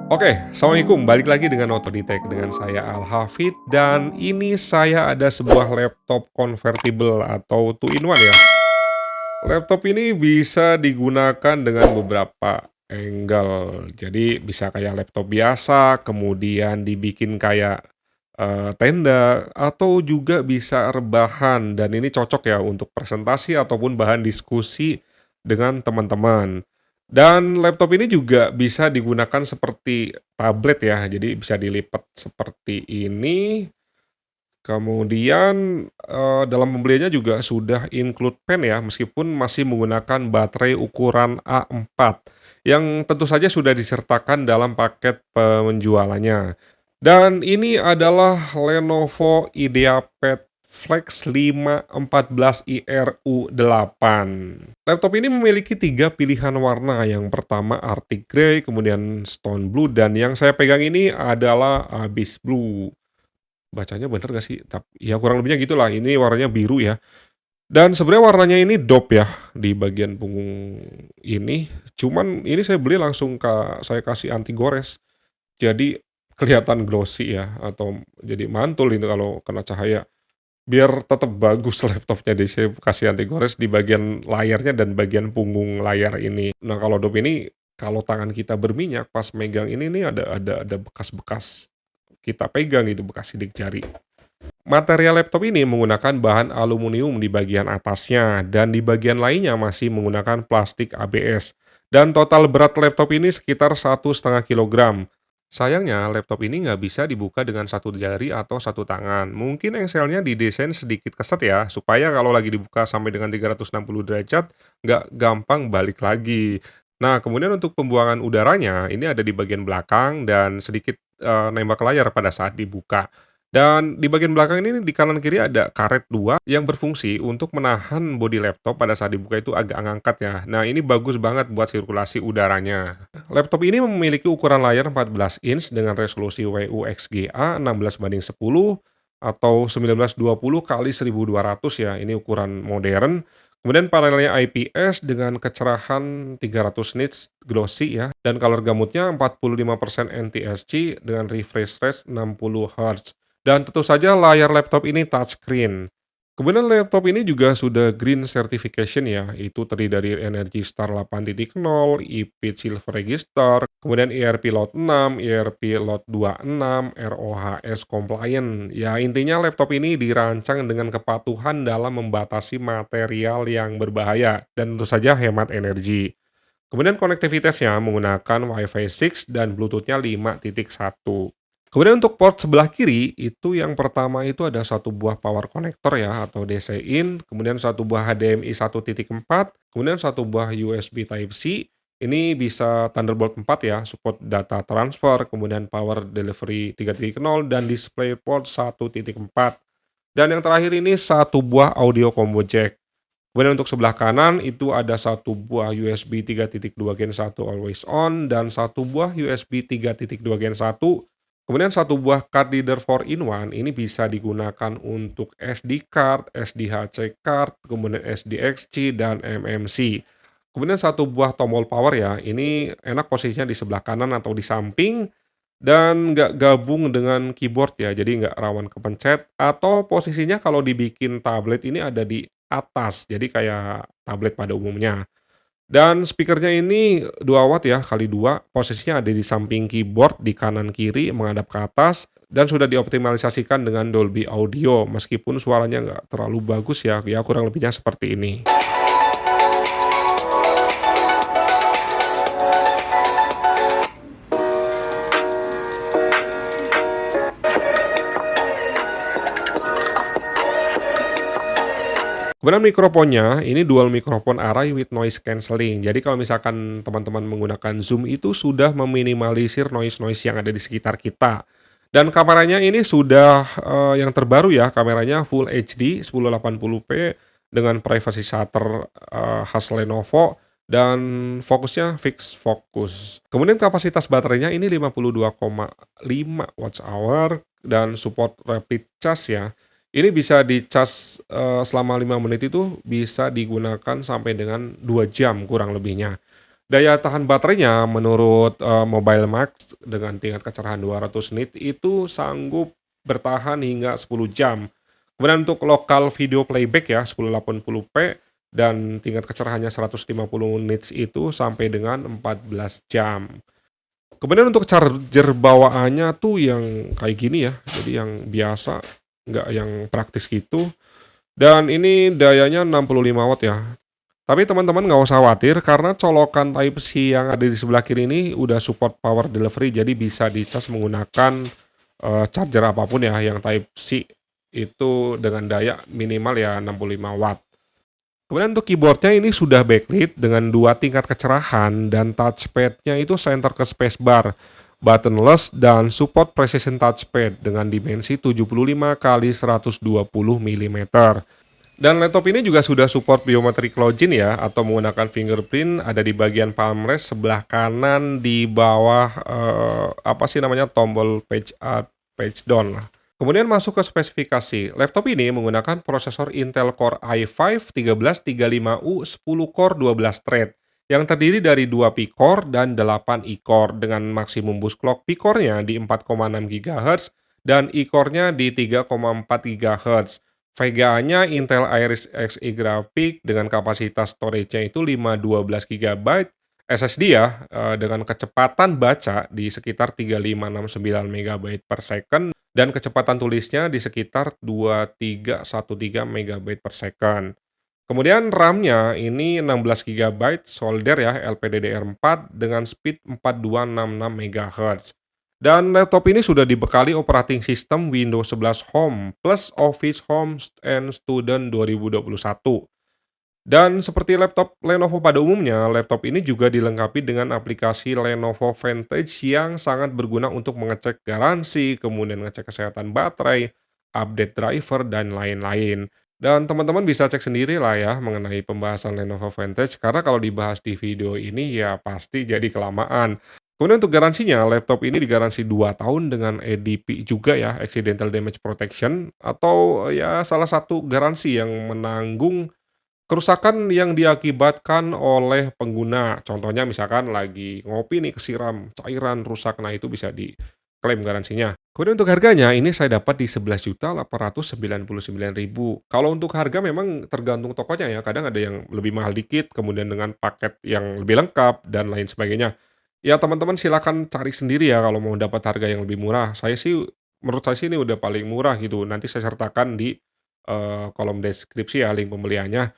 Oke, Assalamualaikum. Balik lagi dengan Otoditek dengan saya Al Hafid dan ini saya ada sebuah laptop convertible atau two in one ya. Laptop ini bisa digunakan dengan beberapa angle. Jadi bisa kayak laptop biasa, kemudian dibikin kayak tenda atau juga bisa rebahan dan ini cocok ya untuk presentasi ataupun bahan diskusi dengan teman-teman. Dan laptop ini juga bisa digunakan seperti tablet ya, jadi bisa dilipat seperti ini. Kemudian, dalam pembeliannya juga sudah include pen ya, meskipun masih menggunakan baterai ukuran A4, yang tentu saja sudah disertakan dalam paket penjualannya. Dan ini adalah Lenovo IdeaPad Flex 514 IRU8. Laptop ini memiliki 3 pilihan warna, yang pertama Arctic Grey, kemudian Stone Blue, dan yang saya pegang ini adalah Abyss Blue. Bacanya bener nggak sih? Ya kurang lebihnya gitulah, ini warnanya biru ya. Dan sebenarnya warnanya ini dope ya, di bagian punggung ini, cuman ini saya beli langsung saya kasih anti gores. Jadi kelihatan glossy ya, atau jadi mantul itu kalau kena cahaya. Biar tetap bagus laptopnya jadi saya kasih anti gores di bagian layarnya dan bagian punggung layar ini. Nah kalau dope ini, kalau tangan kita berminyak pas megang ini nih ada bekas-bekas kita pegang gitu, bekas sidik jari. Material laptop ini menggunakan bahan aluminium di bagian atasnya dan di bagian lainnya masih menggunakan plastik ABS. Dan total berat laptop ini sekitar 1,5 kilogram. Sayangnya laptop ini nggak bisa dibuka dengan satu jari atau satu tangan. Mungkin engselnya didesain sedikit keset ya, supaya kalau lagi dibuka sampai dengan 360 derajat, nggak gampang balik lagi. Nah, kemudian untuk pembuangan udaranya, ini ada di bagian belakang dan sedikit nembak layar pada saat dibuka. Dan di bagian belakang ini di kanan kiri ada karet 2 yang berfungsi untuk menahan bodi laptop pada saat dibuka itu agak ngangkat ya. Nah, ini bagus banget buat sirkulasi udaranya. Laptop ini memiliki ukuran layar 14 inch dengan resolusi WUXGA 16:10 atau 1920 kali 1200 ya. Ini ukuran modern. Kemudian panelnya IPS dengan kecerahan 300 nits glossy ya, dan color gamutnya 45% NTSC dengan refresh rate 60 Hz. Dan tentu saja layar laptop ini touchscreen. Kemudian laptop ini juga sudah green certification ya, itu terdiri dari Energy Star 8.0, IP Silver Register, kemudian ERP Lot 6, ERP Lot 26, ROHS compliant. Ya intinya laptop ini dirancang dengan kepatuhan dalam membatasi material yang berbahaya dan tentu saja hemat energi. Kemudian konektivitasnya menggunakan Wi-Fi 6 dan Bluetooth-nya 5.1. Kemudian untuk port sebelah kiri, itu yang pertama itu ada satu buah power connector ya atau DC in, kemudian satu buah HDMI 1.4, kemudian satu buah USB Type C. Ini bisa Thunderbolt 4 ya, support data transfer, kemudian power delivery 3.0 dan DisplayPort 1.4. Dan yang terakhir ini satu buah audio combo jack. Kemudian untuk sebelah kanan itu ada satu buah USB 3.2 Gen 1 always on dan satu buah USB 3.2 Gen 1. Kemudian satu buah card reader 4-in-1 ini bisa digunakan untuk SD card, SDHC card, kemudian SDXC dan MMC. Kemudian satu buah tombol power ya, ini enak posisinya di sebelah kanan atau di samping dan nggak gabung dengan keyboard ya, jadi nggak rawan kepencet atau posisinya kalau dibikin tablet ini ada di atas, jadi kayak tablet pada umumnya. Dan speakernya ini 2 watt ya, kali 2 posisinya ada di samping keyboard, di kanan kiri menghadap ke atas, dan sudah dioptimalisasikan dengan Dolby Audio, meskipun suaranya nggak terlalu bagus ya, ya kurang lebihnya seperti ini. Kemudian mikrofonnya, ini dual mikrofon array with noise cancelling. Jadi kalau misalkan teman-teman menggunakan Zoom itu sudah meminimalisir noise-noise yang ada di sekitar kita. Dan kameranya ini sudah, yang terbaru ya, kameranya Full HD 1080p dengan privacy shutter, khas Lenovo dan fokusnya fixed focus. Kemudian kapasitas baterainya ini 52,5 watt-hour dan support rapid charge ya. Ini bisa dicas, selama 5 menit itu bisa digunakan sampai dengan 2 jam kurang lebihnya. Daya tahan baterainya menurut, Mobile Max dengan tingkat kecerahan 200 nit itu sanggup bertahan hingga 10 jam. Kemudian untuk lokal video playback ya 1080p dan tingkat kecerahannya 150 nits itu sampai dengan 14 jam. Kemudian untuk charger bawaannya tuh yang kayak gini ya, jadi yang biasa, nggak yang praktis gitu, dan ini dayanya 65 watt ya. Tapi teman-teman nggak usah khawatir karena colokan Type-C yang ada di sebelah kiri ini udah support power delivery, jadi bisa dicas menggunakan, charger apapun ya yang Type-C itu dengan daya minimal ya 65 watt. Kemudian untuk keyboardnya ini sudah backlit dengan 2 tingkat kecerahan dan touchpad-nya itu center ke spacebar, buttonless dan support precision touchpad dengan dimensi 75 kali 120 milimeter. Dan laptop ini juga sudah support biometric login ya atau menggunakan fingerprint ada di bagian palm rest sebelah kanan di bawah, apa sih namanya, tombol page up, page down lah. Kemudian masuk ke spesifikasi. Laptop ini menggunakan prosesor Intel Core i5 1335U 10 core 12 thread yang terdiri dari 2 P-core dan 8 E-core dengan maksimum boost clock P-core-nya di 4,6 GHz dan E-core-nya di 3,4 GHz. VGA-nya Intel Iris Xe Graphics dengan kapasitas storage-nya itu 512 GB, SSD ya, dengan kecepatan baca di sekitar 3569 MB per second dan kecepatan tulisnya di sekitar 2313 MB per second. Kemudian RAM-nya ini 16 GB solder ya LPDDR4 dengan speed 4266 MHz. Dan laptop ini sudah dibekali operating system Windows 11 Home plus Office Home and Student 2021. Dan seperti laptop Lenovo pada umumnya, laptop ini juga dilengkapi dengan aplikasi Lenovo Vantage yang sangat berguna untuk mengecek garansi, kemudian ngecek kesehatan baterai, update driver, dan lain-lain. Dan teman-teman bisa cek sendiri lah ya mengenai pembahasan Lenovo Vantage, karena kalau dibahas di video ini ya pasti jadi kelamaan. Kemudian untuk garansinya, laptop ini digaransi 2 tahun dengan EDP juga ya, Accidental Damage Protection, atau ya salah satu garansi yang menanggung kerusakan yang diakibatkan oleh pengguna, contohnya misalkan lagi ngopi nih kesiram cairan rusak, nah itu bisa diklaim garansinya. Kemudian untuk harganya ini saya dapat di 11.899.000. Kalau untuk harga memang tergantung tokonya ya, kadang ada yang lebih mahal dikit, kemudian dengan paket yang lebih lengkap dan lain sebagainya. Ya teman-teman silakan cari sendiri ya kalau mau dapat harga yang lebih murah. Menurut saya sih ini udah paling murah gitu, nanti saya sertakan di, kolom deskripsi ya link pembeliannya.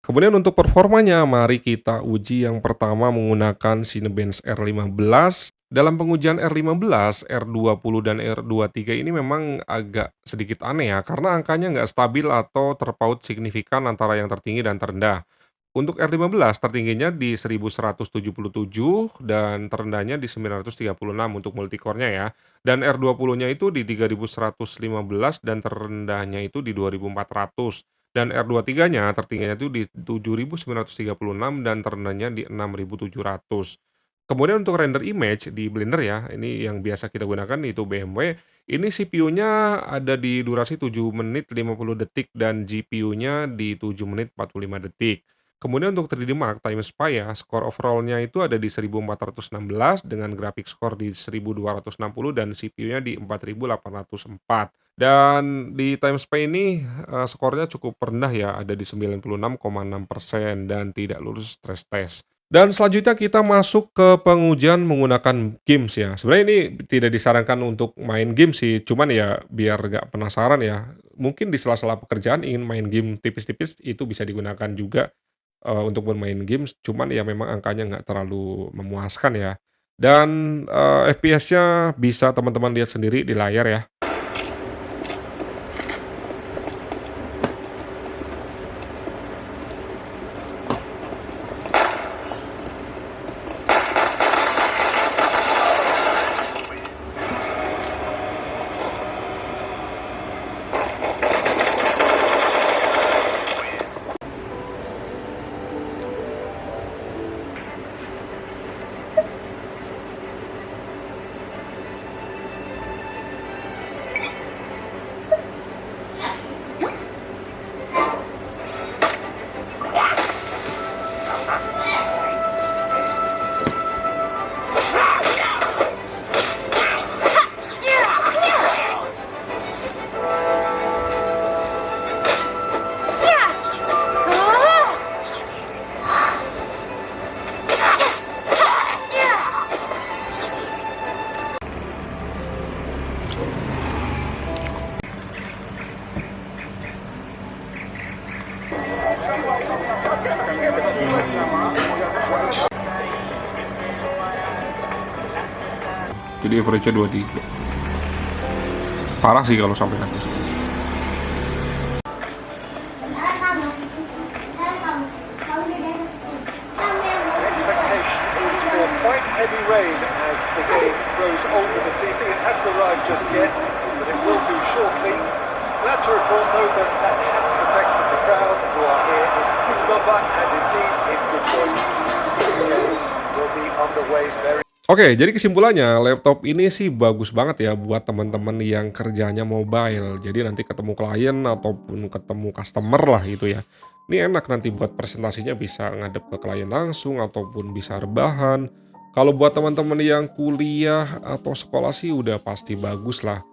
Kemudian untuk performanya, mari kita uji yang pertama menggunakan Cinebench R15. Dalam pengujian R15, R20 dan R23 ini memang agak sedikit aneh ya, karena angkanya nggak stabil atau terpaut signifikan antara yang tertinggi dan terendah. Untuk R15 tertingginya di 1177 dan terendahnya di 936 untuk multicore-nya ya. Dan R20-nya itu di 3115 dan terendahnya itu di 2400. Dan R23-nya tertingginya itu di 7936 dan terendahnya di 6700. Kemudian untuk render image di Blender ya, ini yang biasa kita gunakan itu BMW. Ini CPU-nya ada di durasi 7 menit 50 detik dan GPU-nya di 7 menit 45 detik. Kemudian untuk 3D Mark Time Spy ya, skor overall-nya itu ada di 1416 dengan graphic score di 1260 dan CPU-nya di 4804. Dan di Time Spy ini, skornya cukup rendah ya, ada di 96,6% dan tidak lulus stress test. Dan selanjutnya kita masuk ke pengujian menggunakan games ya. Sebenarnya ini tidak disarankan untuk main game sih, cuman ya biar nggak penasaran ya, mungkin di sela-sela pekerjaan ingin main game tipis-tipis itu bisa digunakan juga, untuk bermain games, cuman ya memang angkanya nggak terlalu memuaskan ya. Dan, FPS-nya bisa teman-teman lihat sendiri di layar ya. Jadi average-nya 23. Parah sih kalau sampai nanti. Quite heavy rain as the game grows older this evening. It hasn't arrived just yet, but it will do shortly. Glad to report, though, that hasn't affected the crowd who are here in good number and indeed in good voice. The game will be underway very. Oke, jadi kesimpulannya laptop ini sih bagus banget ya buat teman-teman yang kerjanya mobile. Jadi nanti ketemu klien ataupun ketemu customer lah gitu ya. Ini enak nanti buat presentasinya bisa ngadep ke klien langsung ataupun bisa rebahan. Kalau buat teman-teman yang kuliah atau sekolah sih udah pasti bagus lah.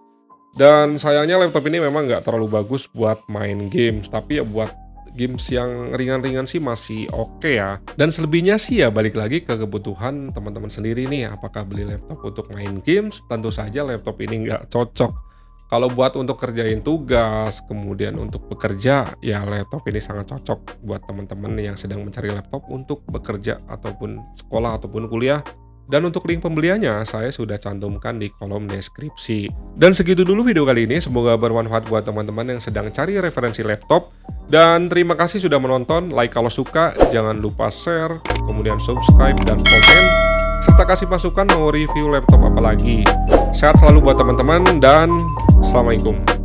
Dan sayangnya laptop ini memang nggak terlalu bagus buat main games, tapi ya buat games yang ringan-ringan sih masih oke ya. Dan selebihnya sih ya balik lagi ke kebutuhan teman-teman sendiri nih. Apakah beli laptop untuk main games? Tentu saja laptop ini nggak cocok. Kalau buat untuk kerjain tugas, kemudian untuk bekerja, ya laptop ini sangat cocok buat teman-teman yang sedang mencari laptop untuk bekerja ataupun sekolah ataupun kuliah. Dan untuk link pembeliannya saya sudah cantumkan di kolom deskripsi. Dan segitu dulu video kali ini, semoga bermanfaat buat teman-teman yang sedang cari referensi laptop. Dan terima kasih sudah menonton, like kalau suka, jangan lupa share, kemudian subscribe dan komen, serta kasih masukan mau review laptop apa lagi. Sehat selalu buat teman-teman dan Assalamualaikum.